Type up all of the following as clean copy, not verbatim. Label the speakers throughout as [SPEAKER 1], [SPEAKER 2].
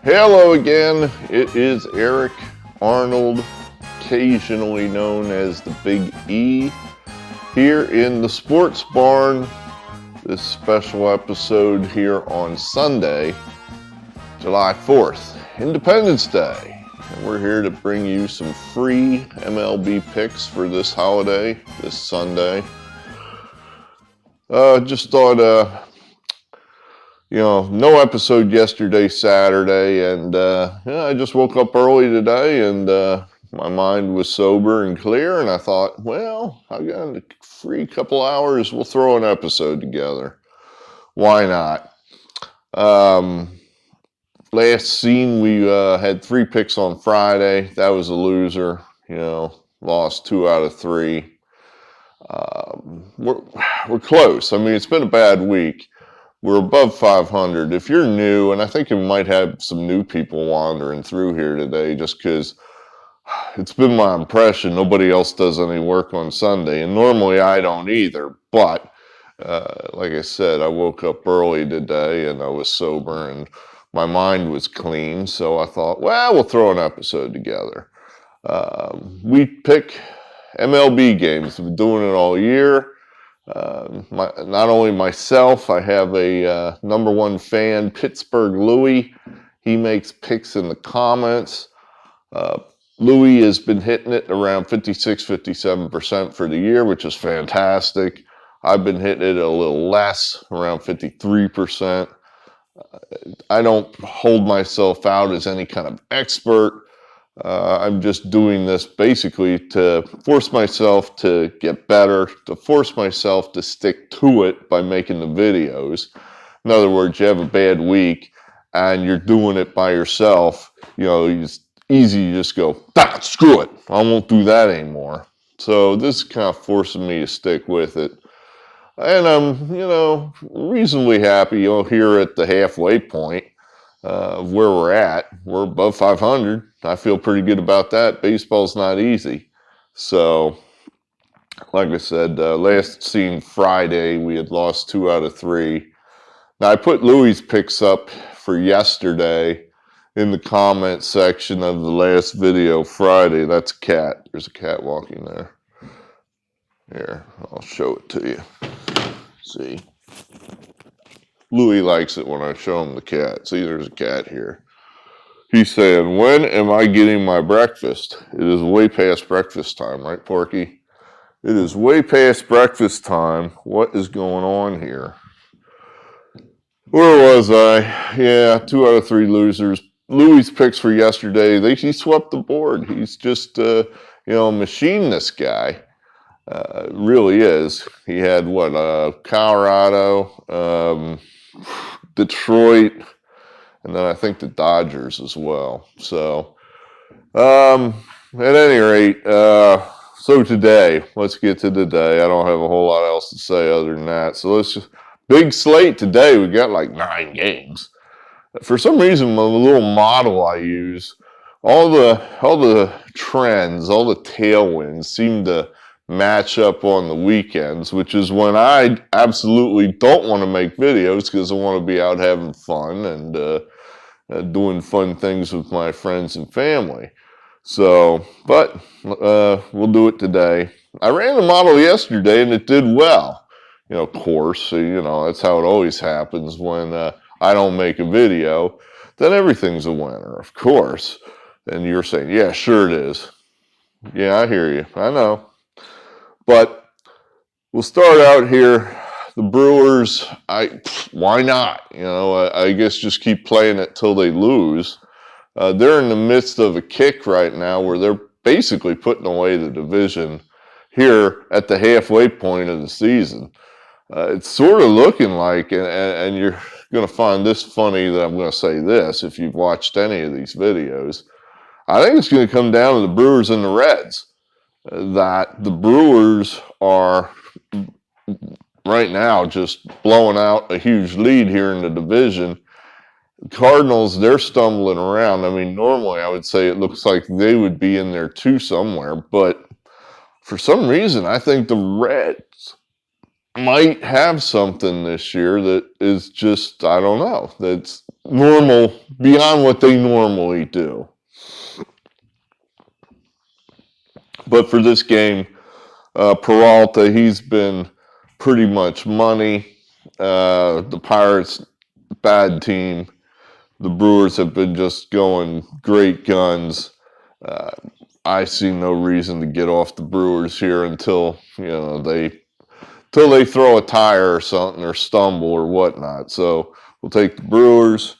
[SPEAKER 1] Hello again, it is Eric Arnold, occasionally known as the Big E, here in the Sports Barn. This special episode here on Sunday, July 4th, Independence Day. And we're here to bring you some free MLB picks for this holiday, this Sunday. Just thought, no episode yesterday, Saturday, and I just woke up early today, and my mind was sober and clear, and I thought, well, I got a free couple hours, we'll throw an episode together. Why not? Last seen, we had 3 picks on Friday. That was a loser, lost 2 out of 3. We're close. I mean, it's been a bad week. We're above 500. If you're new, and I think you might have some new people wandering through here today, just because it's been my impression nobody else does any work on Sunday, and normally I don't either. But like I said, I woke up early today, and I was sober, and my mind was clean. So I thought, well, we'll throw an episode together. We pick MLB games. We've been doing it all year. Not only myself, I have a number one fan, Pittsburgh Louie. He makes picks in the comments. Louie has been hitting it around 56-57% for the year, which is fantastic. I've been hitting it a little less, around 53%. I don't hold myself out as any kind of expert. I'm just doing this basically to force myself to get better, to force myself to stick to it by making the videos. In other words, you have a bad week and you're doing it by yourself. It's easy to just go, screw it, I won't do that anymore. So this is kind of forcing me to stick with it. And I'm, reasonably happy, here at the halfway point of where we're at. We're above 500. I feel pretty good about that. Baseball's not easy. So, like I said, last seen Friday, we had lost 2 out of 3. Now, I put Louie's picks up for yesterday in the comment section of the last video Friday. That's a cat. There's a cat walking there. Here, I'll show it to you. See? Louie likes it when I show him the cat. See, there's a cat here. He's saying, when am I getting my breakfast? It is way past breakfast time, right, Porky? It is way past breakfast time. What is going on here? Where was I? Yeah, 2 out of 3 losers. Louie's picks for yesterday, he swept the board. He's just, a machine, this guy. Really is. He had, Colorado, Detroit, and then I think the Dodgers as well. So, at any rate, so today, let's get to today. I don't have a whole lot else to say other than that. So let's just, big slate today. We got like 9 games. For some reason, the little model I use, all the trends, all the tailwinds seem to match up on the weekends, which is when I absolutely don't want to make videos because I want to be out having fun and doing fun things with my friends and family. So, but we'll do it today. I ran the model yesterday and it did well. Of course, so, that's how it always happens when I don't make a video. Then everything's a winner, of course. And you're saying, yeah, sure it is. Yeah, I hear you. I know. But we'll start out here. The Brewers, why not? I guess just keep playing it till they lose. They're in the midst of a kick right now where they're basically putting away the division here at the halfway point of the season. It's sort of looking like, and you're going to find this funny that I'm going to say this if you've watched any of these videos. I think it's going to come down to the Brewers and the Reds. That the Brewers are right now just blowing out a huge lead here in the division. Cardinals, they're stumbling around. I mean, normally I would say it looks like they would be in there too somewhere, but for some reason I think the Reds might have something this year that is just, I don't know, that's beyond what they normally do. But for this game, Peralta, he's been pretty much money. The Pirates, bad team. The Brewers have been just going great guns. I see no reason to get off the Brewers here until they throw a tire or something or stumble or whatnot. So we'll take the Brewers.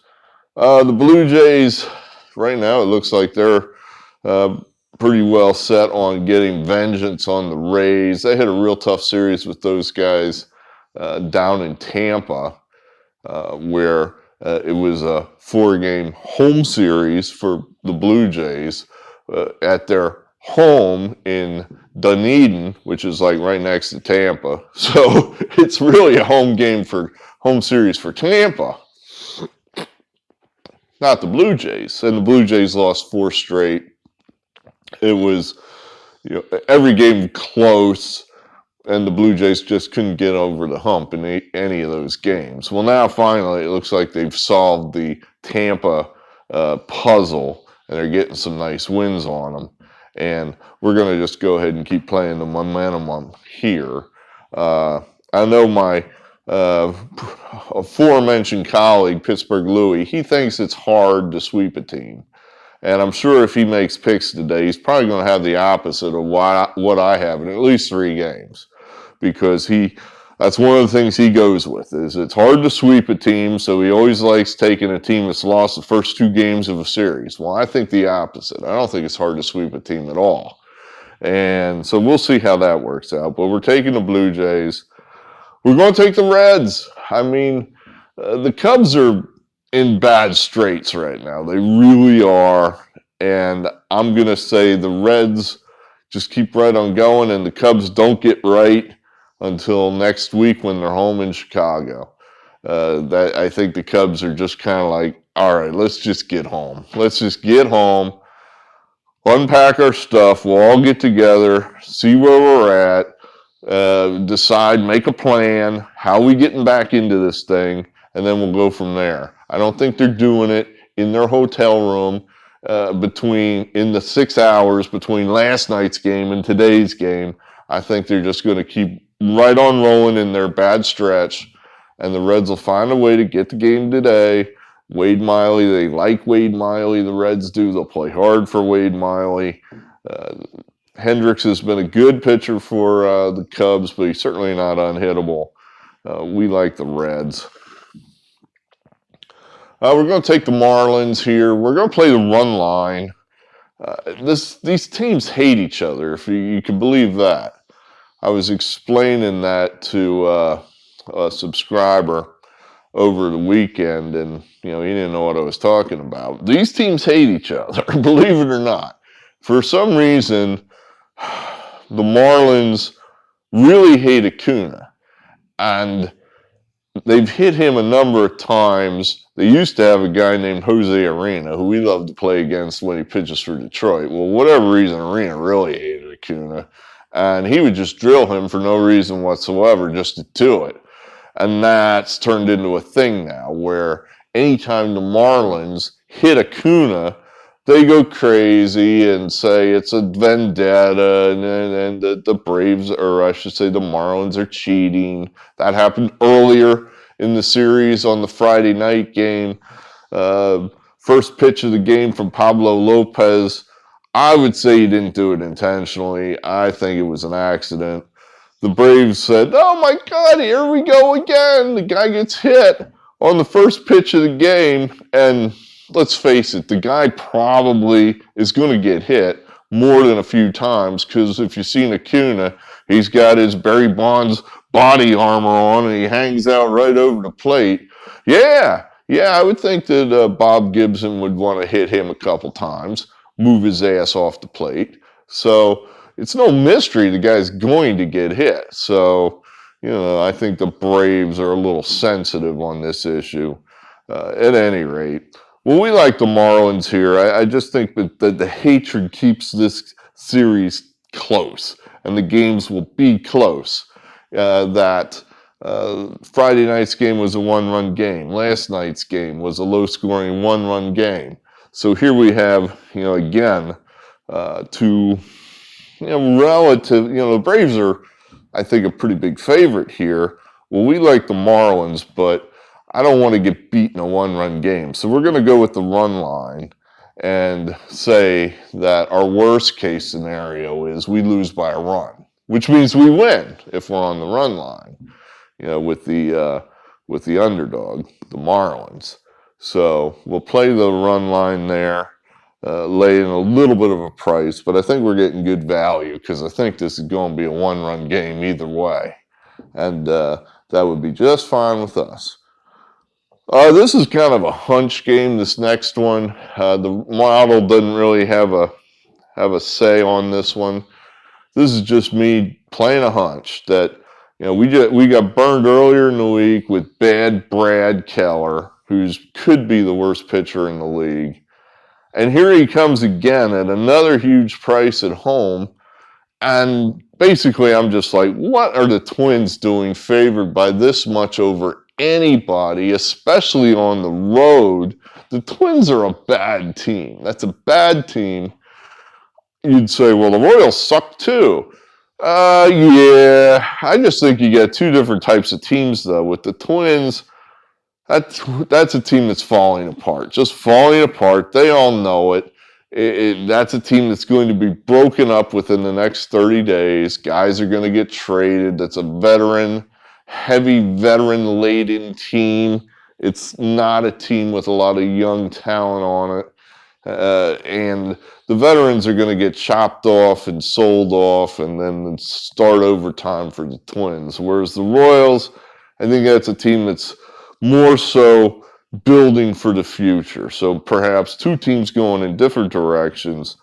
[SPEAKER 1] The Blue Jays, right now it looks like they're pretty well set on getting vengeance on the Rays. They had a real tough series with those guys down in Tampa, where it was a 4-game home series for the Blue Jays at their home in Dunedin, which is like right next to Tampa. So it's really a home series for Tampa, not the Blue Jays. And the Blue Jays lost 4 straight. It was, every game close, and the Blue Jays just couldn't get over the hump in any of those games. Well, now finally it looks like they've solved the Tampa puzzle, and they're getting some nice wins on them. And we're going to just go ahead and keep playing the momentum on here. I know my aforementioned colleague, Pittsburgh Louie, he thinks it's hard to sweep a team. And I'm sure if he makes picks today, he's probably going to have the opposite of what I have in at least 3 games. Because that's one of the things he goes with, is it's hard to sweep a team, so he always likes taking a team that's lost the first 2 games of a series. Well, I think the opposite. I don't think it's hard to sweep a team at all. And so we'll see how that works out. But we're taking the Blue Jays. We're going to take the Reds. I mean, the Cubs are in bad straits right now. They really are. And I'm going to say the Reds just keep right on going, and the Cubs don't get right until next week when they're home in Chicago. I think the Cubs are just kind of like, all right, let's just get home. Let's just get home, unpack our stuff. We'll all get together, see where we're at, decide, make a plan, how we getting back into this thing, and then we'll go from there. I don't think they're doing it in their hotel room in the 6 hours between last night's game and today's game. I think they're just going to keep right on rolling in their bad stretch, and the Reds will find a way to get the game today. Wade Miley, they like Wade Miley, the Reds do. They'll play hard for Wade Miley. Hendricks has been a good pitcher for the Cubs, but he's certainly not unhittable. We like the Reds. We're going to take the Marlins here. We're going to play the run line. These teams hate each other, if you can believe that. I was explaining that to a subscriber over the weekend, and he didn't know what I was talking about. These teams hate each other, believe it or not. For some reason, the Marlins really hate Acuna, and they've hit him a number of times. They used to have a guy named Jose Arena, who we love to play against when he pitches for Detroit. Well, whatever reason, Arena really hated Acuna, and he would just drill him for no reason whatsoever just to do it. And that's turned into a thing now, where anytime the Marlins hit Acuna, they go crazy and say it's a vendetta, and the Braves, or I should say the Marlins, are cheating. That happened earlier in the series on the Friday night game. First pitch of the game from Pablo Lopez. I would say he didn't do it intentionally. I think it was an accident. The Braves said, oh my God, here we go again. The guy gets hit on the first pitch of the game, and let's face it, the guy probably is going to get hit more than a few times, because if you've seen Acuna, he's got his Barry Bonds body armor on, and he hangs out right over the plate. Yeah, I would think that Bob Gibson would want to hit him a couple times, move his ass off the plate. So it's no mystery the guy's going to get hit. So, I think the Braves are a little sensitive on this issue. At any rate, well, we like the Marlins here. I just think that the hatred keeps this series close, and the games will be close. That Friday night's game was a one-run game. Last night's game was a low-scoring one-run game. So here we have, again, two, relative, the Braves are, I think, a pretty big favorite here. Well, we like the Marlins, but I don't want to get beat in a one-run game. So we're going to go with the run line and say that our worst case scenario is we lose by a run, which means we win if we're on the run line, with the underdog, the Marlins. So we'll play the run line there, lay in a little bit of a price, but I think we're getting good value because I think this is going to be a one-run game either way, and that would be just fine with us. This is kind of a hunch game, this next one. The model doesn't really have a say on this one. This is just me playing a hunch that, we got burned earlier in the week with bad Brad Keller, who could be the worst pitcher in the league. And here he comes again at another huge price at home. And basically, I'm just like, what are the Twins doing favored by this much over anybody, especially on the road? The Twins are a bad team. That's a bad team. You'd say, well, the Royals suck too. Yeah, I just think you get two different types of teams, though. With the Twins, that's a team that's falling apart. Just falling apart. They all know it. That's a team that's going to be broken up within the next 30 days. Guys are going to get traded. That's a heavy veteran-laden team. It's not a team with a lot of young talent on it. And the veterans are going to get chopped off and sold off and then start over time for the Twins. Whereas the Royals, I think that's a team that's more so building for the future. So perhaps two teams going in different directions.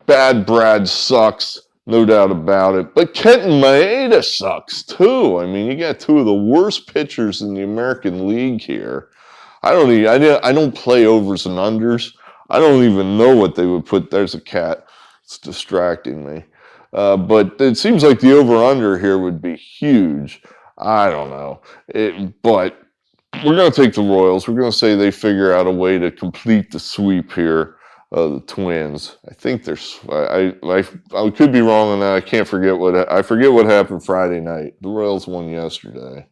[SPEAKER 1] Bad Brad sucks, no doubt about it. But Kenton Maeda sucks too. I mean, you got two of the worst pitchers in the American League here. I don't play overs and unders. I don't even know what they would put. There's a cat. It's distracting me. But it seems like the over-under here would be huge. I don't know. But we're going to take the Royals. We're going to say they figure out a way to complete the sweep here, the Twins. I think I could be wrong on that. I forget what happened Friday night. The Royals won yesterday.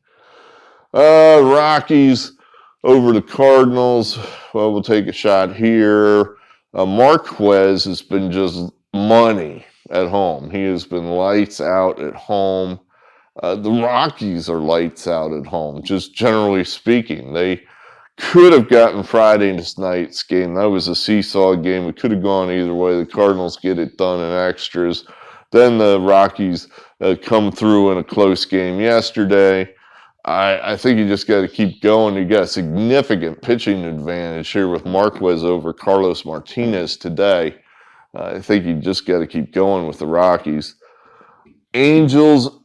[SPEAKER 1] Rockies over the Cardinals. Well, we'll take a shot here. Marquez has been just money at home. He has been lights out at home. The Rockies are lights out at home, just generally speaking. They could have gotten Friday night's game. That was a seesaw game. It could have gone either way. The Cardinals get it done in extras. Then the Rockies come through in a close game yesterday. I think you just got to keep going. You got a significant pitching advantage here with Marquez over Carlos Martinez today. I think you just got to keep going with the Rockies. Angels,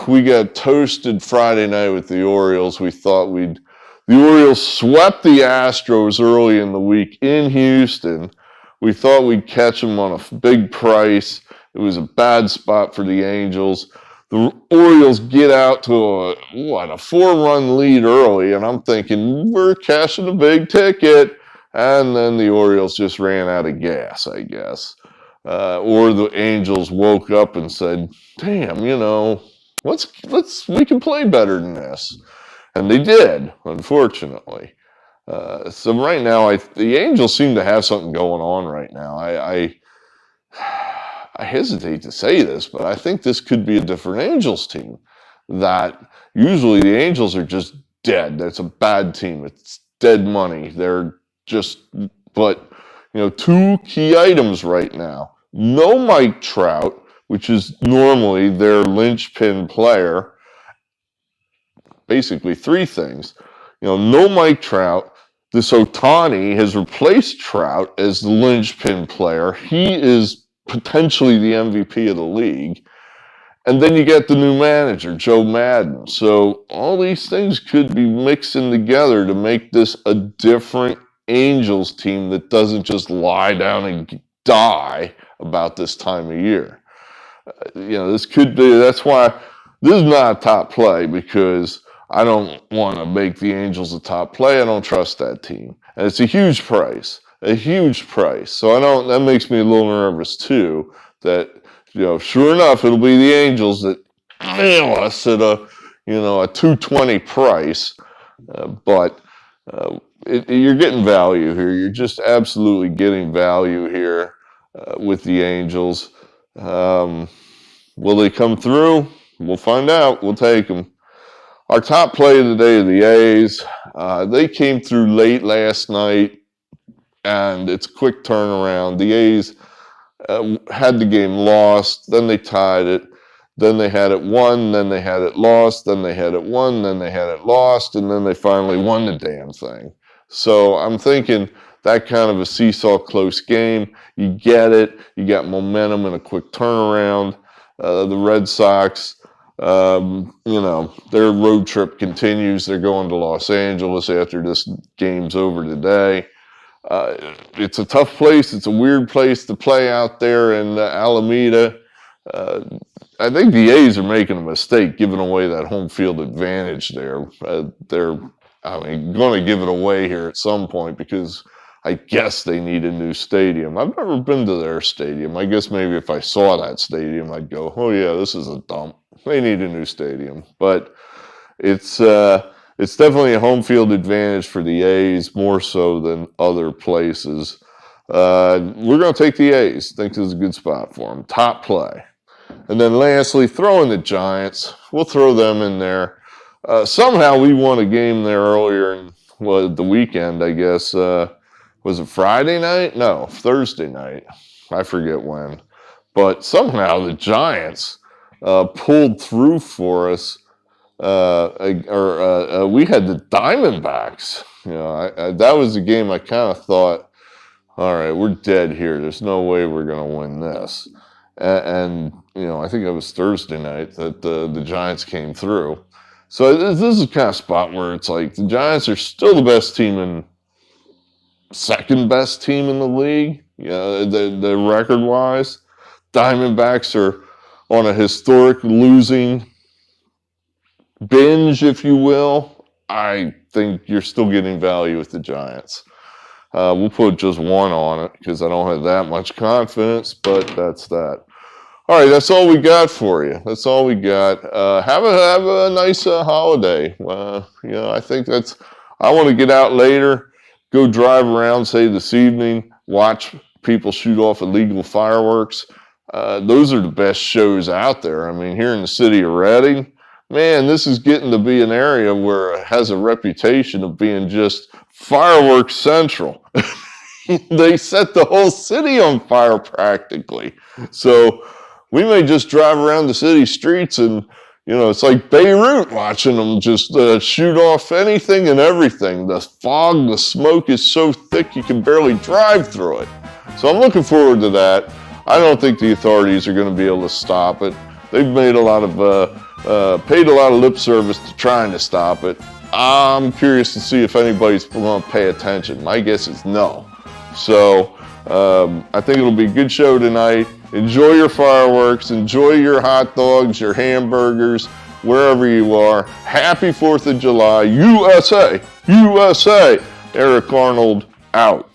[SPEAKER 1] we got toasted Friday night with the Orioles. The Orioles swept the Astros early in the week in Houston. We thought we'd catch them on a big price. It was a bad spot for the Angels. The Orioles get out to a 4-run lead early, and I'm thinking, we're cashing a big ticket. And then the Orioles just ran out of gas, I guess. Or the Angels woke up and said, damn, we can play better than this. And they did, unfortunately. So right now, the Angels seem to have something going on right now. I hesitate to say this, but I think this could be a different Angels team. That usually the Angels are just dead. That's a bad team. It's dead money. But two key items right now. No Mike Trout, which is normally their linchpin player. Basically three things. No Mike Trout. This Ohtani has replaced Trout as the linchpin player. He is potentially the MVP of the league. And then you get the new manager, Joe Madden. So all these things could be mixing together to make this a different Angels team that doesn't just lie down and die about this time of year. This could be, that's why This is not a top play because I don't want to make the Angels a top play. I don't trust that team. And it's a huge price. A huge price. So that makes me a little nervous too, that, sure enough, it'll be the Angels that nail us at a 220 price. But you're getting value here. You're just absolutely getting value here with the Angels. Will they come through? We'll find out. We'll take them. Our top play of the day are the A's. They came through late last night, and it's a quick turnaround. The A's had the game lost, then they tied it, then they had it won, then they had it lost, then they had it won, then they had it lost, and then they finally won the damn thing. So I'm thinking that kind of a seesaw close game, you get it, you got momentum and a quick turnaround. The Red Sox, their road trip continues. They're going to Los Angeles after this game's over today. It's a tough place. It's a weird place to play out there in Alameda. I think the A's are making a mistake giving away that home field advantage there. They're going to give it away here at some point because I guess they need a new stadium. I've never been to their stadium. I guess maybe if I saw that stadium, I'd go, oh yeah, this is a dump. They need a new stadium. But it's definitely a home field advantage for the A's, more so than other places. We're going to take the A's. Think this is a good spot for them. Top play. And then lastly, throw in the Giants. We'll throw them in there. Somehow we won a game there earlier in the weekend, I guess. Was it Friday night? No, Thursday night. I forget when. But somehow the Giants pulled through for us. We had the Diamondbacks. That was the game I kind of thought, all right, we're dead here. There's no way we're going to win this. And I think it was Thursday night that the Giants came through. So this is the kind of spot where it's like the Giants are still the best team second best team in the league, the record-wise. Diamondbacks are on a historic losing binge, if you will. I think you're still getting value with the Giants. We'll put just one on it because I don't have that much confidence, but that's that. All right, that's all we got for you. That's all we got. Have a nice holiday. I think I want to get out later, go drive around, say this evening, watch people shoot off illegal fireworks. Those are the best shows out there. I mean, here in the city of Reading, man, this is getting to be an area where it has a reputation of being just fireworks central. They set the whole city on fire practically. So we may just drive around the city streets and, it's like Beirut watching them just shoot off anything and everything. The fog, the smoke is so thick you can barely drive through it. So I'm looking forward to that. I don't think the authorities are going to be able to stop it. They've made paid a lot of lip service to trying to stop it. I'm curious to see if anybody's going to pay attention. My guess is no. So I think it'll be a good show tonight. Enjoy your fireworks. Enjoy your hot dogs, your hamburgers, wherever you are. Happy 4th of July. USA! USA! Eric Arnold out.